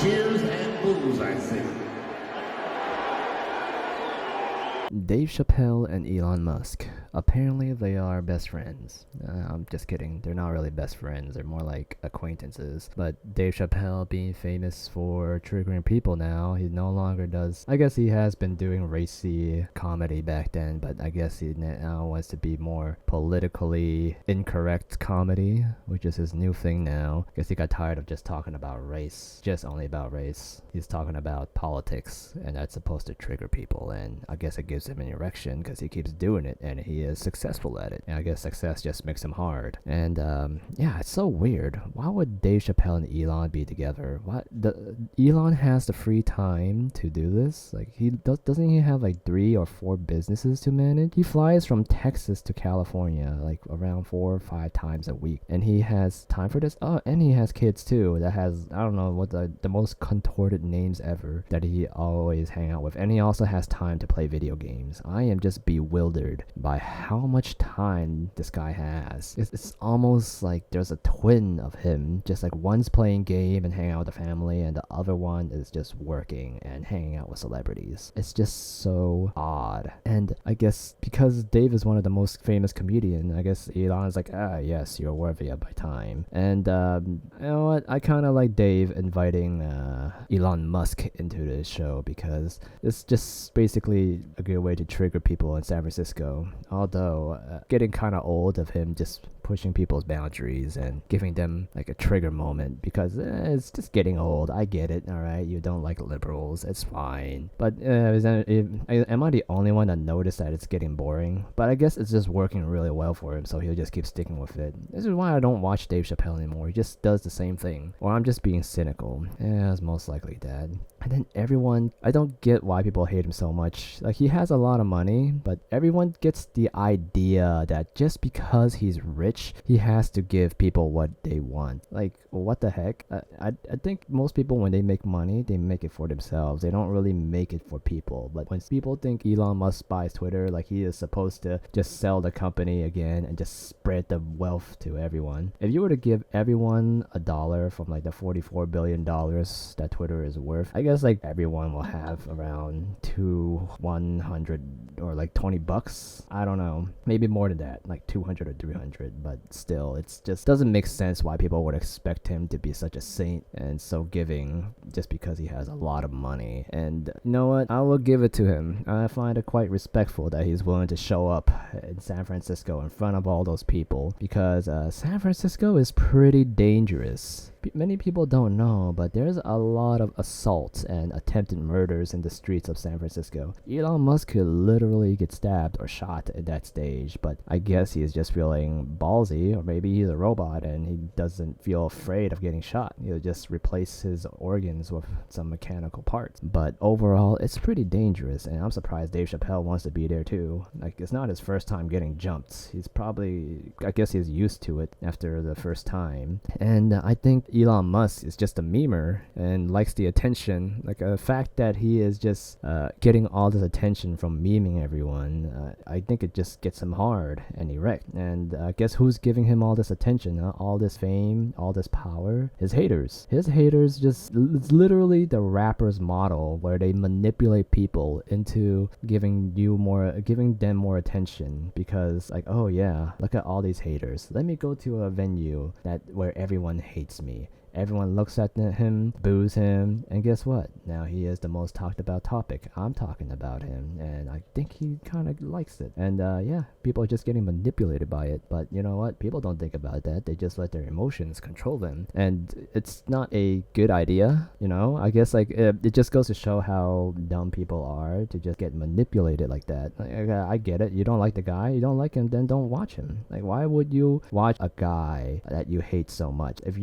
Cheers and booze, I say. Dave Chappelle and Elon Musk. Apparently, they are best friends. I'm just kidding. They're not really best friends. They're more like acquaintances. But Dave Chappelle being famous for triggering people now, he no longer does. I guess he has been doing racy comedy back then, but I guess he now wants to be more politically incorrect comedy, which is his new thing now. I guess he got tired of just talking about race, just only about race. He's talking about politics, and that's supposed to trigger people, and I guess it gives him an erection because he keeps doing it, and he is successful at it. And I guess success just makes him hard. And yeah, it's so weird. Why would Dave Chappelle and Elon be together? Elon has the free time to do this? Like doesn't he have like 3 or 4 businesses to manage? He flies from Texas to California like around 4 or 5 times a week, and he has time for this. Oh, and he has kids too that has, I don't know what the most contorted names ever that he always hang out with, and he also has time to play video games. I am just bewildered by how much time this guy has. It's almost like there's a twin of him, just like one's playing game and hanging out with the family, and the other one is just working and hanging out with celebrities. It's just so odd. And I guess because Dave is one of the most famous comedians, I guess Elon's like, yes, you're worthy of my time. And you know what? I kind of like Dave inviting Elon Musk into this show because it's just basically a good way to trigger people in San Francisco. Although getting kind of old of him just pushing people's boundaries and giving them like a trigger moment because it's just getting old. I get it, all right? You don't like liberals, it's fine. But am I the only one that noticed that it's getting boring? But I guess it's just working really well for him, so he'll just keep sticking with it. This is why I don't watch Dave Chappelle anymore. He just does the same thing. Or I'm just being cynical. Yeah, it's most likely that. And then everyone, I don't get why people hate him so much. Like, he has a lot of money, but everyone gets the idea that just because he's rich, he has to give people what they want. Like, what the heck? I think most people, when they make money, they make it for themselves. They don't really make it for people. But when people think Elon Musk buys Twitter, like he is supposed to just sell the company again and just spread the wealth to everyone. If you were to give everyone $1 from like the $44 billion that Twitter is worth, I guess like everyone will have around 100 or like $20. I don't know, maybe more than that, like 200 or 300. But still, it's just doesn't make sense why people would expect him to be such a saint and so giving just because he has a lot of money. And you know what, I will give it to him. I find it quite respectful that he's willing to show up in San Francisco in front of all those people, because San Francisco is pretty dangerous. Many people don't know, but there's a lot of assaults and attempted murders in the streets of San Francisco. Elon Musk could literally get stabbed or shot at that stage, but I guess he is just feeling ballsy, or maybe he's a robot and he doesn't feel afraid of getting shot. He'll just replace his organs with some mechanical parts. But overall, it's pretty dangerous, and I'm surprised Dave Chappelle wants to be there too. Like, it's not his first time getting jumped. He's probably, I guess he's used to it after the first time. And I think Elon Musk is just a memer and likes the attention. Like, the fact that he is just getting all this attention from memeing everyone, I think it just gets him hard and erect. And guess who's giving him all this attention, all this fame, all this power? His haters. His haters just, it's literally the rapper's model where they manipulate people into giving them more attention, because like, oh yeah, look at all these haters. Let me go to a venue where everyone hates me. Everyone looks at him, boos him, and guess what? Now he is the most talked about topic. I'm talking about him, and I think he kind of likes it. And yeah, people are just getting manipulated by it. But you know what? People don't think about that. They just let their emotions control them. And it's not a good idea, you know? I guess like it just goes to show how dumb people are to just get manipulated like that. Like, I get it. You don't like the guy, you don't like him, then don't watch him. Like, why would you watch a guy that you hate so much? If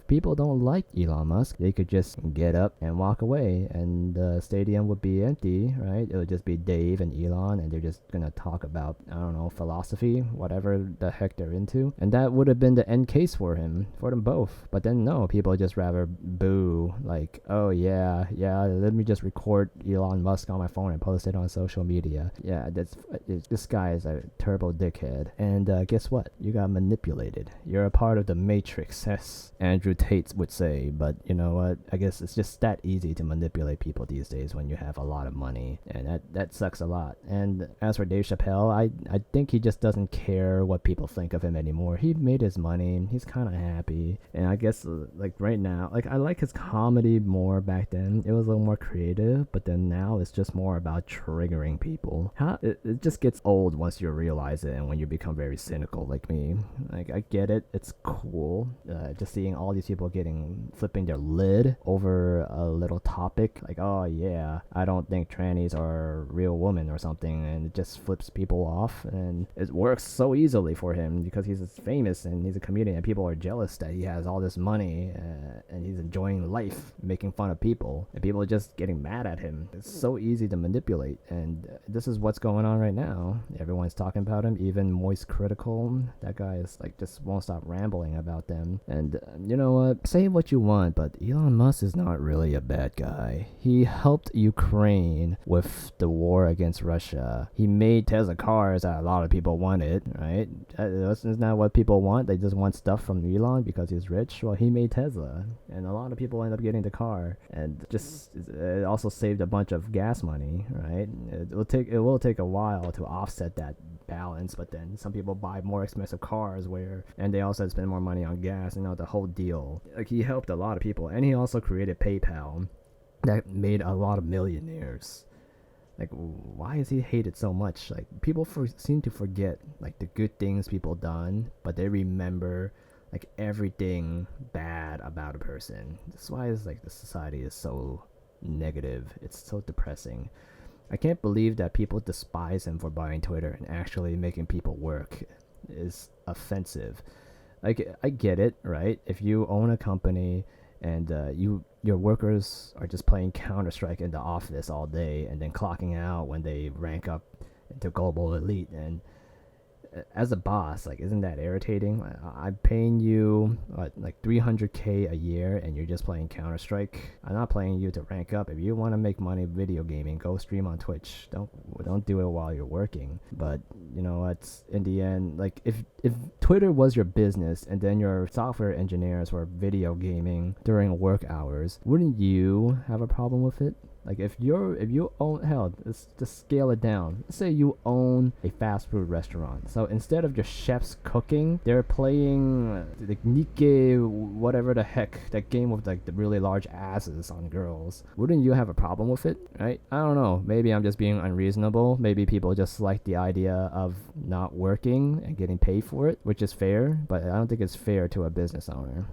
people don't like Elon Musk, they could just get up and walk away, and the stadium would be empty, right? It would just be Dave and Elon, and they're just gonna talk about, I don't know, philosophy, whatever the heck they're into, and that would have been the end case for them both. But then no, people just rather boo, like, oh yeah, let me just record Elon Musk on my phone and post it on social media. Yeah, this guy is a turbo dickhead. And guess what? You got manipulated. You're a part of the Matrix, as Andrew Tate would say, but you know what? I guess it's just that easy to manipulate people these days when you have a lot of money, and that sucks a lot. And as for Dave Chappelle, I think he just doesn't care what people think of him anymore. He made his money, he's kind of happy, and I guess like right now, like I like his comedy more back then. It was a little more creative, but then now it's just more about triggering people. It just gets old once you realize it, and when you become very cynical like me. Like I get it, it's cool, just seeing all these people flipping their lid over a little topic, like, oh yeah, I don't think trannies are real women or something, and it just flips people off, and it works so easily for him because he's famous and he's a comedian, and people are jealous that he has all this money, and he's enjoying life, making fun of people, and people are just getting mad at him. It's so easy to manipulate, and this is what's going on right now. Everyone's talking about him, even Moist Critical. That guy is like just won't stop rambling about them. And you know what? Say what you want, but Elon Musk is not really a bad guy. He helped Ukraine with the war against Russia. He made Tesla cars that a lot of people wanted, right? Isn't that what people want? They just want stuff from Elon because he's rich. Well, he made Tesla, and a lot of people end up getting the car, and just it also saved a bunch of gas money, right? It will take a while to offset that balance, but then some people buy more expensive cars and they also spend more money on gas, the whole deal. Like, he helped a lot of people, and he also created PayPal that made a lot of millionaires. Like, why is he hated so much? Like, people seem to forget like the good things people done, but they remember like everything bad about a person. That's why it's like the society is so negative. It's so depressing. I can't believe that people despise him for buying Twitter and actually making people work is offensive. Like, I get it, right? If you own a company and your workers are just playing Counter-Strike in the office all day and then clocking out when they rank up into global elite, and as a boss, like, isn't that irritating? I'm paying you like $300K a year, and you're just playing Counter-Strike. I'm not paying you to rank up. If you want to make money video gaming, go stream on Twitch. Don't do it while you're working. But you know what? In the end, like, if Twitter was your business and then your software engineers were video gaming during work hours, wouldn't you have a problem with it? Like, if you own, hell, let's just scale it down. Let's say you own a fast food restaurant. So instead of your chefs cooking, they're playing the Nikke, whatever the heck, that game with like the really large asses on girls. Wouldn't you have a problem with it, right? I don't know. Maybe I'm just being unreasonable. Maybe people just like the idea of not working and getting paid for it, which is fair, but I don't think it's fair to a business owner.